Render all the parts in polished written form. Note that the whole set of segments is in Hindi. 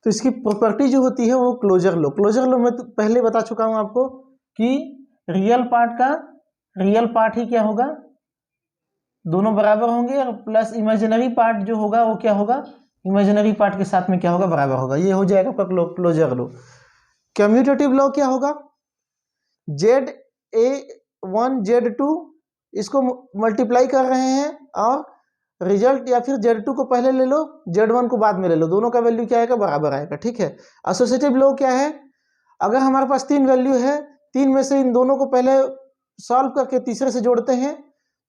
तो इसकी प्रॉपर्टी जो होती है वो क्लोजर लो। क्लोजर लो मैं तो पहले बता चुका हूं आपको कि रियल पार्ट ही क्या होगा, दोनों बराबर होंगे, और प्लस इमेजिनरी पार्ट जो होगा वो क्या होगा, इमेजिनरी पार्ट के साथ में क्या होगा, बराबर होगा। ये हो जाएगा आपका क्लोजर लो। कम्यूटेटिव लॉ क्या होगा, Z1 Z2 इसको मल्टीप्लाई कर रहे हैं और रिजल्ट या फिर Z2 को पहले ले लो, Z1 को बाद में ले लो, दोनों का वैल्यू क्या आएगा, बराबर आएगा। ठीक है। एसोसिएटिव लॉ क्या है, अगर हमारे पास 3 वैल्यू है, 3 में से इन दोनों को पहले सॉल्व करके तीसरे से जोड़ते हैं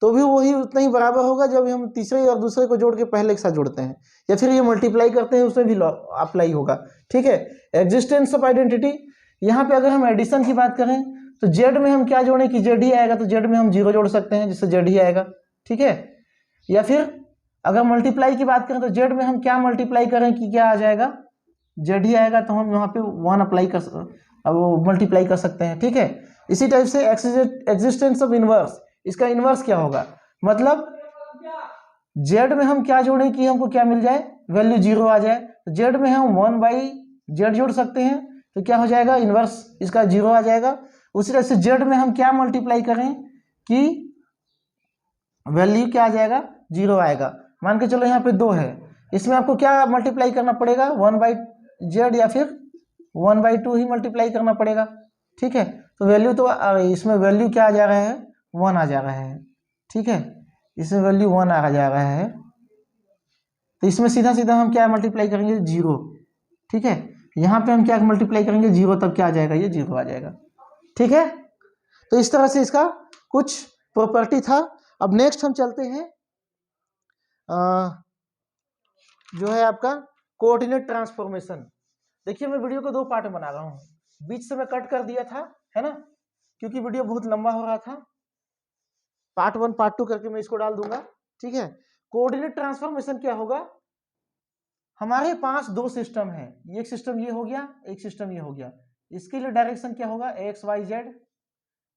तो भी वही उतना ही बराबर होगा जब हम तीसरे और दूसरे को जोड़ के पहले के साथ जोड़ते हैं, या फिर ये मल्टीप्लाई करते हैं उसमें भी लॉ अप्लाई होगा। ठीक है। एग्जिस्टेंस ऑफ आइडेंटिटी, यहाँ पे अगर हम एडिशन की बात करें तो जेड में हम क्या जोड़ें कि जेड ही आएगा, तो जेड में हम 0 जोड़ सकते हैं जिससे जेड ही आएगा। ठीक है। या फिर अगर मल्टीप्लाई की बात करें तो जेड में हम क्या मल्टीप्लाई करें कि क्या आ जाएगा, जेड ही आएगा, तो हम यहाँ पे 1 अप्लाई मल्टीप्लाई कर सकते हैं। ठीक है। इसी टाइप से एग्जिस्टेंस ऑफ इनवर्स, इसका इनवर्स क्या होगा, मतलब जेड में हम क्या जोड़ें कि हमको क्या मिल जाए, वैल्यू 0 आ जाए। तो जेड में हम 1/z जोड़ सकते हैं तो क्या हो जाएगा, इनवर्स इसका 0 आ जाएगा। उसी तरह से जेड में हम क्या मल्टीप्लाई करें कि वैल्यू क्या आ जाएगा, 0 आएगा। मान के चलो यहाँ पे 2 है, इसमें आपको क्या मल्टीप्लाई करना पड़ेगा, 1/z या फिर 1/2 ही मल्टीप्लाई करना पड़ेगा। ठीक है। तो वैल्यू तो इसमें वैल्यू क्या आ जा रहा है, 1 आ जा रहा है। ठीक है। इसमें वैल्यू 1 आ जा रहा है, तो इसमें सीधा सीधा हम क्या मल्टीप्लाई करेंगे, 0। ठीक है। यहाँ पे हम क्या मल्टीप्लाई करेंगे, 0, तब क्या आ जाएगा, ये 0 आ जाएगा। ठीक है। तो इस तरह से इसका कुछ प्रॉपर्टी था। अब नेक्स्ट हम चलते हैं जो है आपका कोऑर्डिनेट ट्रांसफॉर्मेशन। देखिए मैं वीडियो को 2 पार्ट में बना रहा हूँ, बीच से मैं कट कर दिया था, है ना, क्योंकि वीडियो बहुत लंबा हो रहा था। पार्ट 1 पार्ट 2 करके मैं इसको डाल दूंगा। ठीक है। कोऑर्डिनेट ट्रांसफॉर्मेशन क्या होगा, हमारे पास 2 सिस्टम है, एक सिस्टम ये हो गया, एक सिस्टम ये हो गया। इसके लिए डायरेक्शन क्या होगा, XYZ,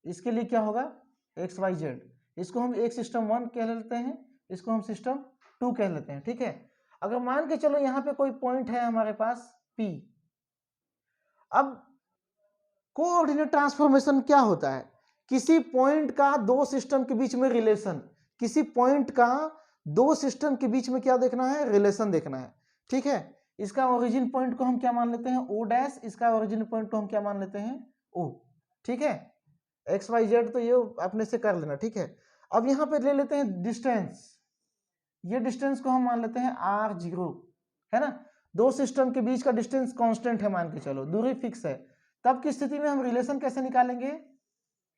इसके लिए क्या होगा, XYZ। इसको हम एक सिस्टम 1 कह लेते हैं, इसको हम सिस्टम 2 कह लेते हैं। ठीक है। अगर मान के चलो यहाँ पे कोई पॉइंट है हमारे पास P, अब कोऑर्डिनेट ट्रांसफॉर्मेशन क्या होता है, किसी पॉइंट का 2 सिस्टम के बीच में रिलेशन, किसी पॉइंट का 2 सिस्टम के बीच में क्या देखना है, रिलेशन देखना है। ठीक है। इसका ओरिजिन पॉइंट को हम क्या मान लेते हैं, O', इसका ओरिजिन पॉइंट को हम क्या मान लेते हैं, O। ठीक है। XYZ तो ये अपने से कर लेना। ठीक है। अब यहाँ पे ले लेते हैं डिस्टेंस, ये डिस्टेंस को हम मान लेते हैं R0, है ना। 2 सिस्टम के बीच का डिस्टेंस कांस्टेंट है, मान के चलो दूरी फिक्स है। तब की स्थिति में हम रिलेशन कैसे निकालेंगे,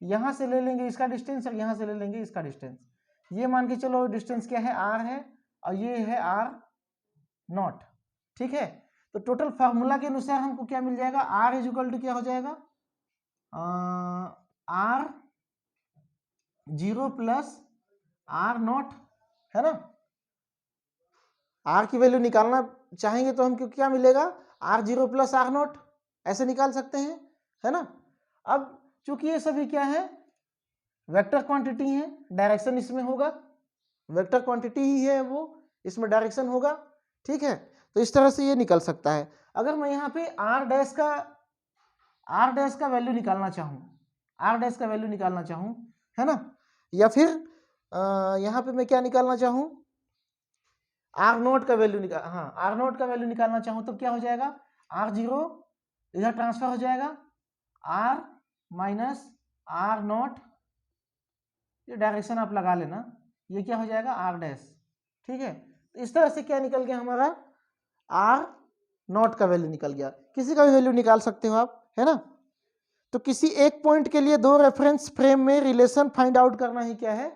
यहां से ले लेंगे इसका डिस्टेंस और यहां से ले लेंगे इसका डिस्टेंस। ये मान के चलो डिस्टेंस क्या है, R है, और ये है R0। ठीक है। तो टोटल फार्मूला के अनुसार हमको क्या मिल जाएगा, R इक्वल टू क्या हो जाएगा, R0 प्लस R0, है ना। R की वैल्यू निकालना चाहेंगे तो हमको क्या मिलेगा, R0 प्लस R0, ऐसे निकाल सकते हैं, है ना। अब चूंकि ये सभी क्या है, वेक्टर क्वांटिटी है, डायरेक्शन इसमें होगा, वेक्टर क्वांटिटी ही है वो, इसमें डायरेक्शन होगा। ठीक है। तो इस तरह से ये निकल सकता है। अगर मैं यहाँ पे R डैश का वैल्यू निकालना चाहूँ, R डैश का वैल्यू निकालना चाहूँ, है ना, या फिर यहाँ पे मैं क्या निकालना चाहूँ, R0 का वैल्यू R0 का वैल्यू निकालना चाहूँ तो क्या हो जाएगा, R0 इधर ट्रांसफर हो जाएगा, R माइनस R0, ये डायरेक्शन आप लगा लेना, ये क्या हो जाएगा, R डैश। ठीक है। तो इस तरह से क्या निकल गया हमारा, R0 का वैल्यू निकल गया। किसी का भी वैल्यू निकाल सकते हो आप, है ना। तो किसी एक पॉइंट के लिए 2 रेफरेंस फ्रेम में रिलेशन फाइंड आउट करना ही क्या है,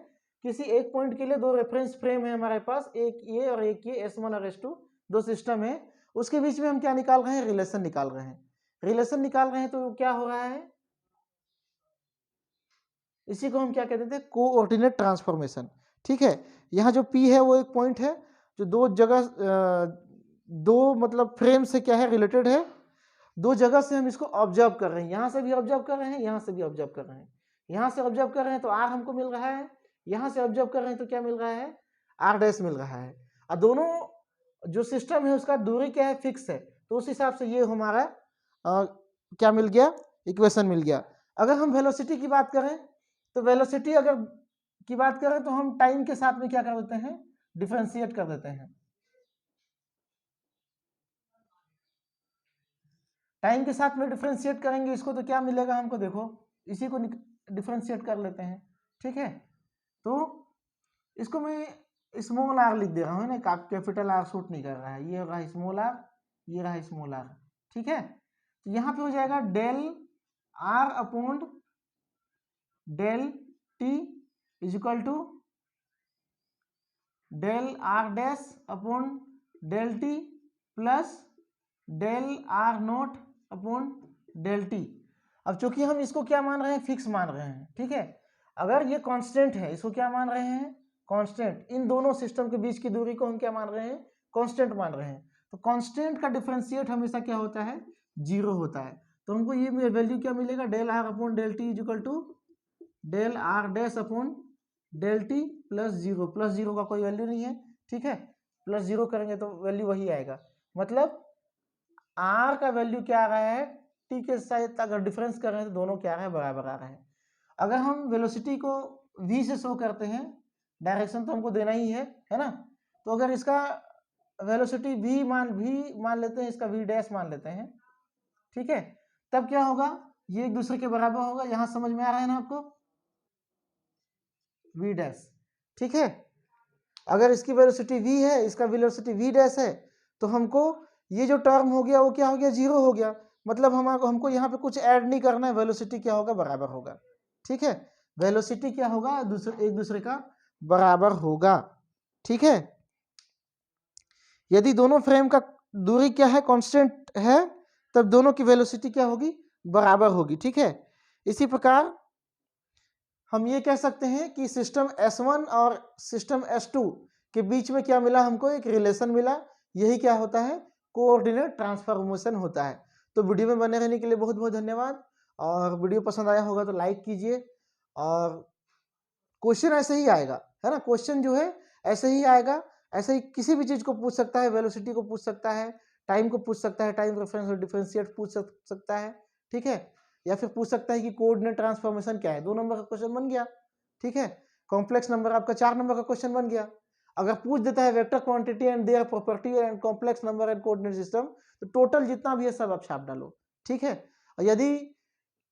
किसी एक पॉइंट के लिए 2 रेफरेंस फ्रेम है हमारे पास, एक ये और एक ये, S1 और S2 2 सिस्टम है, उसके बीच में हम क्या निकाल रहे हैं, रिलेशन निकाल रहे हैं। रिलेशन निकाल रहे हैं तो क्या हो रहा है, इसी को हम क्या कहते थे, कोऑर्डिनेट ट्रांसफॉर्मेशन। ठीक है। यहाँ जो P है वो एक पॉइंट है जो 2 जगह 2 मतलब फ्रेम से क्या है, रिलेटेड है, 2 जगह से हम इसको ऑब्जर्व कर रहे हैं, यहाँ से भी ऑब्जर्व कर रहे हैं, यहाँ से भी ऑब्जर्व कर रहे हैं। यहाँ से ऑब्जर्व कर रहे हैं तो R हमको मिल रहा है, यहाँ से ऑब्जर्व कर रहे हैं तो क्या मिल रहा है, R डैश मिल रहा है। और दोनों जो सिस्टम है उसका दूरी क्या है, फिक्स है, तो उस हिसाब से ये हमारा क्या मिल गया, इक्वेशन मिल गया। अगर हम वेलोसिटी की बात करें तो वेलोसिटी अगर की बात करें तो हम टाइम के साथ में क्या कर देते हैं, डिफरेंशिएट कर देते हैं। टाइम के साथ में डिफरेंशिएट करेंगे इसको तो क्या मिलेगा हमको, देखो इसी को डिफरेंशिएट कर लेते हैं, ठीक है। तो इसको मैं स्मॉल आर लिख दे रहा हूँ ना, कैपिटल आर सूट नहीं कर रहा है, ये रहा स्मॉल आर, ये रहा स्मॉल आर, ठीक है। तो यहाँ पे हो जाएगा del r upon del t is equal to del r dash upon del t plus del r nought upon del t. अब चूंकि हम इसको क्या मान रहे हैं, फिक्स मान रहे हैं, ठीक है। अगर ये कांस्टेंट है, इसको क्या मान रहे हैं, कांस्टेंट। इन दोनों सिस्टम के बीच की दूरी को हम क्या मान रहे हैं, कांस्टेंट मान रहे हैं। तो कांस्टेंट का डिफरेंशिएट हमेशा क्या होता है, 0 होता है। तो हमको ये वैल्यू क्या मिलेगा, del r upon del t is equal to del r dash upon del t plus 0। Plus 0 का कोई वैल्यू नहीं है, ठीक है। प्लस 0 करेंगे तो वैल्यू वही आएगा, मतलब आर का वैल्यू क्या आ रहा है, टी के साथ अगर डिफरेंस कर रहे हैं तो दोनों क्या है, बराबर आ रहे हैं। अगर हम वेलोसिटी को v से शो करते हैं, डायरेक्शन तो हमको देना ही है ना। तो अगर इसका वेलोसिटी v मान लेते हैं, इसका v डैश मान लेते हैं, ठीक है। तब क्या होगा, ये एक दूसरे के बराबर होगा। यहां समझ में आ रहा है ना आपको, v डैश, ठीक है। अगर इसकी वेलोसिटी v है, इसका वेलोसिटी v डैश है, तो हमको ये जो टर्म हो गया वो क्या हो गया, 0 हो गया। मतलब हमको यहाँ पे कुछ ऐड नहीं करना है, वेलोसिटी क्या होगा, बराबर होगा, ठीक है। वेलोसिटी क्या होगा, एक दूसरे का बराबर होगा, ठीक है। यदि दोनों फ्रेम का दूरी क्या है, कांस्टेंट है, तब दोनों की वेलोसिटी क्या होगी, बराबर होगी, ठीक है। इसी प्रकार हम ये कह सकते हैं कि सिस्टम S1 और सिस्टम S2 के बीच में क्या मिला हमको, एक रिलेशन मिला। यही क्या होता है, कोऑर्डिनेट ट्रांसफॉर्मेशन होता है। तो वीडियो में बने रहने के लिए बहुत बहुत धन्यवाद। और वीडियो पसंद आया होगा तो लाइक कीजिए। और क्वेश्चन ऐसे ही आएगा, है ना, क्वेश्चन जो है ऐसे ही आएगा। ऐसे ही किसी भी चीज को पूछ सकता है, वेलोसिटी को पूछ सकता है, टाइम को पूछ सकता है, टाइम रेफरेंस और डिफरेंशिएट पूछ सकता है, ठीक है। या फिर पूछ सकता है कि कोऑर्डिनेट ट्रांसफॉर्मेशन क्या है, 2 नंबर का क्वेश्चन बन गया, ठीक है। कॉम्प्लेक्स नंबर आपका 4 नंबर का क्वेश्चन बन गया। अगर पूछ देता है vector quantity and their property and complex number and coordinate system, तो टोटल जितना भी है सब आप छाप डालो, ठीक है। और यदि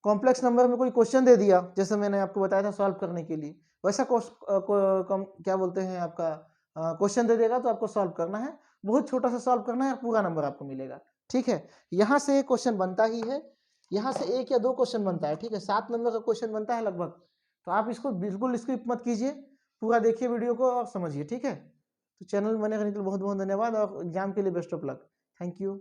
कॉम्प्लेक्स नंबर में कोई क्वेश्चन दे दिया, जैसे मैंने आपको बताया था सॉल्व करने के लिए, वैसा क्या बोलते हैं आपका क्वेश्चन दे देगा तो आपको सॉल्व करना है, बहुत छोटा सा सॉल्व करना है, पूरा नंबर आपको मिलेगा, ठीक है। यहाँ से एक क्वेश्चन बनता ही है, यहाँ से 1 या 2 क्वेश्चन बनता है, ठीक है। 7 नंबर का क्वेश्चन बनता है लगभग। तो आप इसको बिल्कुल स्किप मत कीजिए, पूरा देखिए वीडियो को और समझिए, ठीक है। तो चैनल बने रहने के लिए बहुत बहुत धन्यवाद और एग्जाम के लिए best of luck. Thank you.